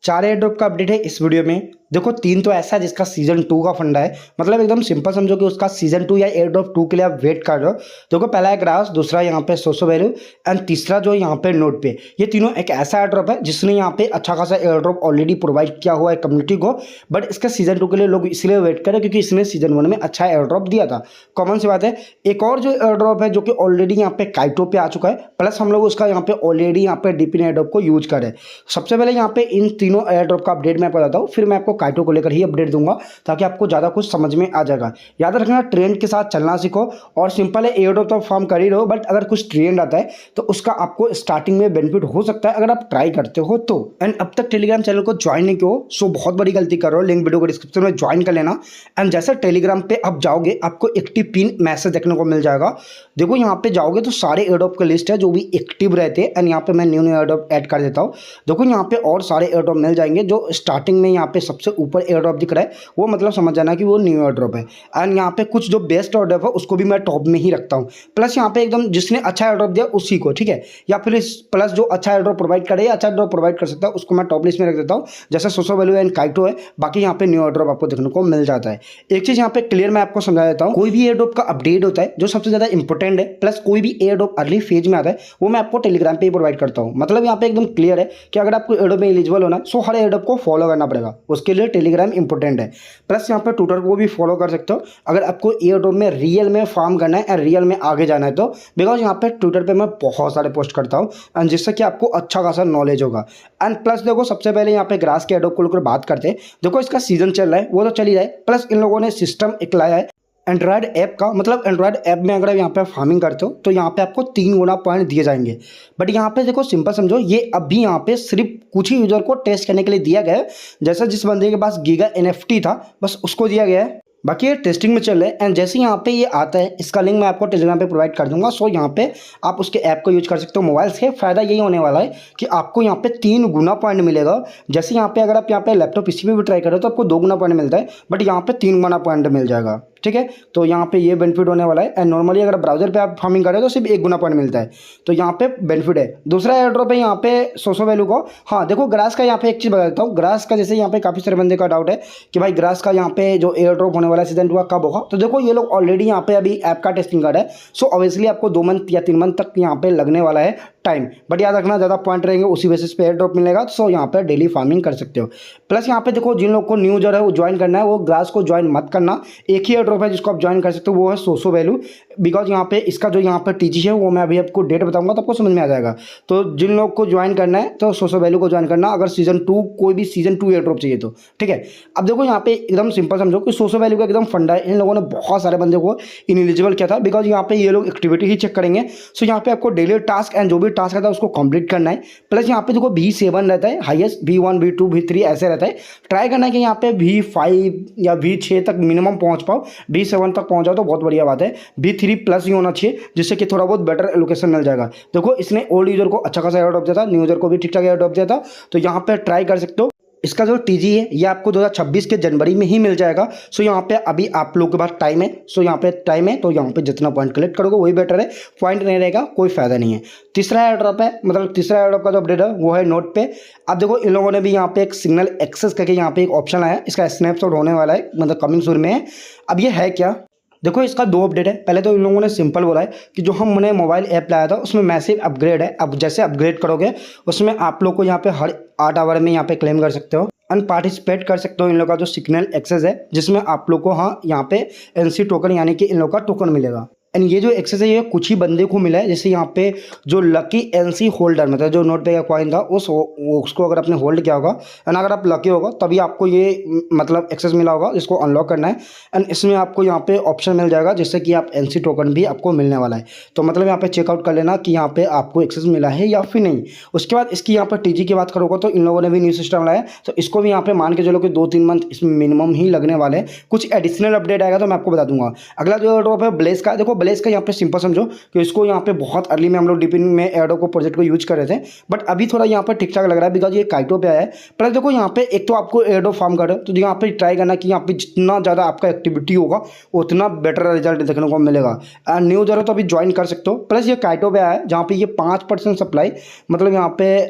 4 air drop का update है इस वीडियो में। देखो 3 तो ऐसा है जिसका सीजन 2 का फंडा है, मतलब एकदम सिंपल समझो कि उसका सीजन 2 या एयर ड्रॉप 2 के लिए आप वेट कर रहे हो। देखो पहला है ग्रास, दूसरा यहाँ पे सोसो वैल्यू एंड तीसरा जो यहाँ पे नोट पे। ये तीनों एक ऐसा एयर ड्रॉप है जिसने यहाँ पे अच्छा खासा एयर ड्रॉप ऑलरेडी प्रोवाइड किया हुआ है कम्युनिटी को, बट इसका सीजन 2 के लिए लोग इसलिए वेट करें क्योंकि इसने सीजन 1 में अच्छा एयर ड्रॉप दिया था। कॉमन सी बात है। एक और जो एयर ड्रॉप है जो कि ऑलरेडी यहाँ पे काइटो पे आ चुका है, प्लस हम लोग उसका यहाँ पे ऑलरेडी यहाँ पे डीपी एयर ड्रॉप को यूज करें। सबसे पहले यहाँ पे इन तीनों एयर ड्रॉप का अपडेट मैं बताता हूँ, फिर मैं आपको काइटो को लेकर ही अपडेट दूंगा ताकि आपको ज़्यादा कुछ समझ में आ जाएगा। याद रखना ट्रेंड के साथ चलना सीखो, और सिंपल है एयर ड्रॉप तो फॉर्म कर ही रहो, बट अगर कुछ ट्रेंड आता है तो उसका आपको स्टार्टिंग में बेनिफिट हो सकता है अगर आप ट्राई करते हो तो। एंड अब तक टेलीग्राम चैनल को ज्वाइन नहीं किया हो सो बहुत बड़ी गलती कर रहे हो, लिंक वीडियो को डिस्क्रिप्शन में ज्वाइन कर लेना। एंड जैसे टेलीग्राम पे आप जाओगे आपको एक्टिव पिन मैसेज देखने को मिल जाएगा। देखो यहाँ पे जाओगे तो सारे एयर ड्रॉप की लिस्ट है जो भी एक्टिव रहते हैं, एंड यहाँ पे मैं न्यू एयर ड्रॉप ऐड कर देता हूँ। देखो यहाँ पे और सारे एयर ड्रॉप मिल जाएंगे। जो स्टार्टिंग में यहाँ पे सबसे ऊपर एयर ड्रॉप दिख रहा है वो मतलब समझ जाना कि वो न्यू एयर ड्रॉप है। एंड यहाँ पे कुछ जो बेस्ट एयर ड्रॉप है उसको भी मैं टॉप में ही रखता हूँ। प्लस यहाँ पे एकदम जिसने अच्छा एयर ड्रॉप दिया उसी को, ठीक है, या फिर प्लस जो अच्छा एयर ड्रॉप प्रोवाइड करे या अच्छा एयर ड्रॉप प्रोवाइड कर सकता है उसको मैं टॉप लिस्ट में रख देता हूँ। जैसे सोसो वैल्यू एंड काइटो है, बाकी यहाँ पे न्यू एयर ड्रॉप आपको देखने को मिल जाता है। एक चीज यहाँ पे क्लियर मैं आपको समझा देता हूँ, कोई भी एयर ड्रॉप का अपडेट होता है जो सबसे ज्यादा इंपॉर्टेंट है, प्लस कोई भी एयर ड्रॉप अर्ली फेज में आता है वो मैं आपको टेलीग्राम पे ही प्रोवाइड करता हूँ। मतलब यहाँ पे एकदम क्लियर है कि अगर आपको एयर ड्रॉप में एलिजिबल होना है सो हर एयर ड्रॉप को फॉलो करना पड़ेगा, उसके लिए टेलीग्राम इंपॉर्टेंट है। प्लस यहाँ पे ट्विटर को भी फॉलो कर सकते हो अगर आपको एयर ड्रॉप में रियल में फार्म करना है और रियल में आगे जाना है तो, बिकॉज यहाँ पे ट्विटर पे मैं बहुत सारे पोस्ट करता हूँ एंड जिससे कि आपको अच्छा खासा नॉलेज होगा। एंड प्लस देखो सबसे पहले यहाँ पे ग्रास के एयर ड्रॉप को लेकर बात करते हैं। देखो इसका सीजन चल रहा है वो तो चल ही रहा है, प्लस इन लोगों ने सिस्टम एक लाया है एंड्रॉयड ऐप का। मतलब एंड्रॉयड ऐप में अगर आप यहाँ पे फार्मिंग करते हो तो यहाँ पे आपको 3 गुना पॉइंट दिए जाएंगे। बट यहाँ पे देखो सिंपल समझो, ये अभी यहाँ पे सिर्फ कुछ ही यूजर को टेस्ट करने के लिए दिया गया है। जैसा जिस बंदे के पास गीगा NFT था बस उसको दिया गया है, बाकी ये टेस्टिंग में चल रहा है। एंड जैसे यहाँ पे ये आता है इसका लिंक मैं आपको टेलीग्राम पे प्रोवाइड कर दूंगा। सो यहाँ पे आप उसके ऐप को यूज कर सकते हो मोबाइल से। फ़ायदा यही होने वाला है कि आपको यहाँ पे 3 गुना पॉइंट मिलेगा। जैसे यहाँ पे अगर आप यहाँ पे लैपटॉप पीसी पे भी ट्राई करो तो आपको 2 गुना पॉइंट मिलता है, बट यहाँ पे 3 गुना पॉइंट मिल जाएगा, ठीक है। तो यहाँ पे ये बेनिफिट होने वाला है। एंड नॉर्मली अगर ब्राउजर पे आप फार्मिंग करें तो सिर्फ 1 गुना पॉइंट मिलता है, तो यहाँ पे बेनिफिट है। दूसरा एयर ड्रॉप है यहाँ पे सोसो वैल्यू को। हाँ देखो ग्रास का यहाँ पे एक चीज़ बता देता हूँ। ग्रास का जैसे यहाँ पे काफ़ी सारे बंदे का डाउट है कि भाई ग्रास का यहाँ पे जो एयर ड्रॉप होने वाला है सीजन 2 का कब होगा, तो देखो ये लोग ऑलरेडी यहाँ पे अभी ऐप का टेस्टिंग कर रहे हैं। सो ऑब्वियसली आपको 2 मंथ या 3 मंथ तक यहाँ पे लगने वाला है टाइम, बट याद रखना ज़्यादा पॉइंट रहेंगे उसी बेसिस पे एयर ड्रॉप मिलेगा। सो यहाँ पे डेली फार्मिंग कर सकते हो। प्लस यहाँ पे देखो जिन लोग को न्यू यूजर है वो ज्वाइन करना है वो ग्रास को ज्वाइन मत करना। एक ही एयर ड्रॉप है जिसको आप ज्वाइन कर सकते हो वो है सोसो वैल्यू, बिकॉज यहाँ पे इसका जो यहाँ पे टीजी है वो मैं अभी आपको डेट बताऊंगा तो आपको समझ में आ जाएगा। तो जिन लोग को ज्वाइन करना है तो सोसो वैल्यू को ज्वाइन करना अगर सीजन 2 कोई भी सीजन 2 एयर ड्रॉप चाहिए तो, ठीक है। अब देखो यहाँ पे एकदम सिंपल समझो कि सोसो वैल्यू का एकदम फंडा है। इन लोगों ने बहुत सारे बंदे को इनएलिजिबल किया था बिकॉज यहाँ पे ये लोग एक्टिविटी ही चेक करेंगे। सो यहाँ पे आपको डेली टास्क एंड जो भी टास्क रहता है उसको कंप्लीट करना है। प्लस यहाँ पे देखो V7 रहता है हाईएस्ट, V1 V2 V3 ऐसे रहता है। ट्राई करना है कि यहाँ पे V5 या V6 तक मिनिमम पहुँच पाओ, V7 तक पहुँच जाओ तो बहुत बढ़िया बात है। V3 प्लस ही होना चाहिए जिससे कि थोड़ा बहुत बेटर एलोकेशन मिल जाएगा। देखो इसने ओल्ड यूजर को अच्छा खासा एयर ड्रॉप दिया था, न्यू यूजर को भी ठीक ठाक एयर ड्रॉप दिया था, तो यहाँ पे ट्राई कर सकते हो। इसका जो टीजी है ये आपको 2026 के जनवरी में ही मिल जाएगा। सो यहाँ पे अभी आप लोग के पास टाइम है। सो यहाँ पे टाइम है तो यहाँ पे जितना पॉइंट कलेक्ट करोगे वही बेटर है, पॉइंट नहीं रहेगा कोई फायदा नहीं है। तीसरा एयर ड्रॉप है, मतलब तीसरा एयर ड्रॉप का जो अपडेट है वो है नोट पे। अब देखो इन लोगों ने भी यहाँ पे एक सिग्नल एक्सेस करके यहाँ पे एक ऑप्शन आया है, इसका स्नैपशॉट होने वाला है, मतलब कमिंग सून में है। अब ये है क्या, देखो इसका 2 अपडेट है। पहले तो इन लोगों ने सिंपल बोला है कि जो हमने मोबाइल ऐप लाया था उसमें मैसिव अपग्रेड है। अब जैसे अपग्रेड करोगे उसमें आप लोग को यहाँ पे हर 8 आवर में यहाँ पे क्लेम कर सकते हो एंड पार्टिसिपेट कर सकते हो इन लोग का जो सिग्नल एक्सेस है, जिसमें आप लोग को हाँ यहाँ पे NC टोकन यानी कि इन लोग का टोकन मिलेगा। एंड ये जो एक्सेस है ये कुछ ही बंदे को मिला है। जैसे यहाँ पे जो लकी NC होल्डर, मतलब जो नोट पे का कॉइन था उसको अगर आपने होल्ड किया होगा एंड अगर आप लकी होगा तभी आपको ये मतलब एक्सेस मिला होगा जिसको अनलॉक करना है। एंड इसमें आपको यहाँ पे ऑप्शन मिल जाएगा जिससे कि आप NC टोकन भी आपको मिलने वाला है। तो मतलब यहाँ पे चेकआउट कर लेना कि यहाँ पे आपको एक्सेस मिला है या फिर नहीं। उसके बाद इसकी यहाँ पर टीजी की बात करोगे तो इन लोगों ने भी न्यू सिस्टम लाया, तो इसको भी यहाँ पे मान के चलो कि 2-3 मंथ इसमें मिनिमम ही लगने वाले हैं। कुछ एडिशनल अपडेट आएगा तो मैं आपको बता दूंगा। अगला जो ड्रॉप है ब्लेज का। देखो ब्लेज का यहाँ पे सिंपल समझो कि इसको यहाँ पे बहुत अर्ली में हम लोग डीपी में एयर ड्रॉप को प्रोजेक्ट को यूज कर रहे थे, बट अभी थोड़ा यहाँ पर ठीक ठाक लग रहा है बिकॉज ये काइटो पे आया है। प्लस देखो यहाँ पे एक तो आपको एयर ड्रॉप फार्म कर रहे हो तो यहाँ पे ट्राई करना कि यहाँ पे जितना ज़्यादा आपका एक्टिविटी होगा उतना बेटर रिजल्ट देखने को मिलेगा। एंड न्यू यूजर तो अभी ज्वाइन कर सकते हो। प्लस ये काइटो पे आया है जहाँ पे ये 5% सप्लाई, मतलब यहाँ पे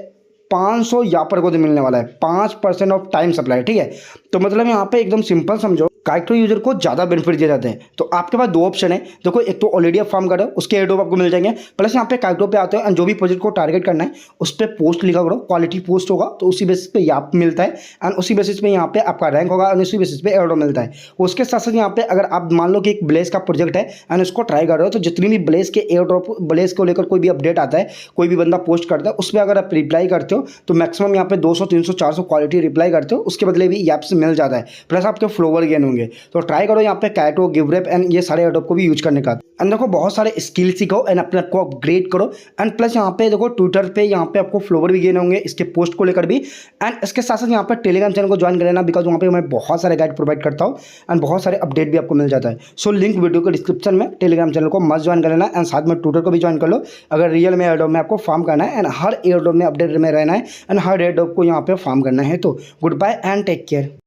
500 यहाँ पर को मिलने वाला है, 5% ऑफ टाइम सप्लाई, ठीक है। तो मतलब यहाँ पे एकदम सिंपल समझो, काइक्रो यूजर को ज़्यादा बेनिफिट दिए जाते हैं। तो आपके पास दो ऑप्शन है, देखो एक तो ऑलरेडी आप फार्म कर रहे हो उसके एयरड्रॉप आपको मिल जाएंगे, प्लस यहाँ पे काइक्रो पे आते हो एंड जो भी प्रोजेक्ट को टारगेट करना है उस पर पोस्ट लिखा करो, क्वालिटी पोस्ट होगा तो उसी बेसिस पे यहाँ मिलता है एंड उसी बेसिस पे यहाँ पे आपका रैंक होगा एंड उसी बेसिस पे एयरड्रॉप मिलता है। उसके साथ साथ यहाँ पे अगर आप मान लो कि एक ब्लेज का प्रोजेक्ट है एंड उसको ट्राई कर रहे हो, तो जितनी भी ब्लेज के एयरड्रॉप, ब्लेज को लेकर कोई भी अपडेट आता है, कोई भी बंदा पोस्ट करता है, उस पर अगर आप रिप्लाई करते हो तो मैक्सिमम यहाँ पे 200 300 400 क्वालिटी रिप्लाई करते हो, उसके बदले भी ऐप से मिल जाता है, प्लस आपके फ्लोवर गेन होंगे। तो ट्राई करो यहाँ पे काइक्रो, गिवरेप एंड ये सारे एयरड्रॉप को भी यूज करने का। एंड देखो बहुत सारे स्किल सीखो एंड अपने आप को अपग्रेड करो एंड प्लस यहाँ पे देखो ट्विटर पे यहाँ पे आपको फ्लोवर भी गेन होंगे इसके पोस्ट को लेकर भी। एंड इसके साथ साथ यहाँ पे टेलीग्राम चैनल को ज्वाइन कर लेना, बिकॉज वहाँ पे मैं बहुत सारे गाइड प्रोवाइड करता हूँ एंड बहुत सारे अपडेट भी आपको मिल जाता है। सो लिंक वीडियो के डिस्क्रिप्शन में, टेलीग्राम चैनल को मस्ट ज्वाइन कर लेना एंड साथ में ट्विटर को भी ज्वाइन कर लो अगर रियल में एयरड्रॉप में आपको फार्म करना है एंड हर एयरड्रॉप में अपडेट में रहना है एंड हर एयरड्रॉप को यहाँ पे फार्म करना है। तो goodbye and take care.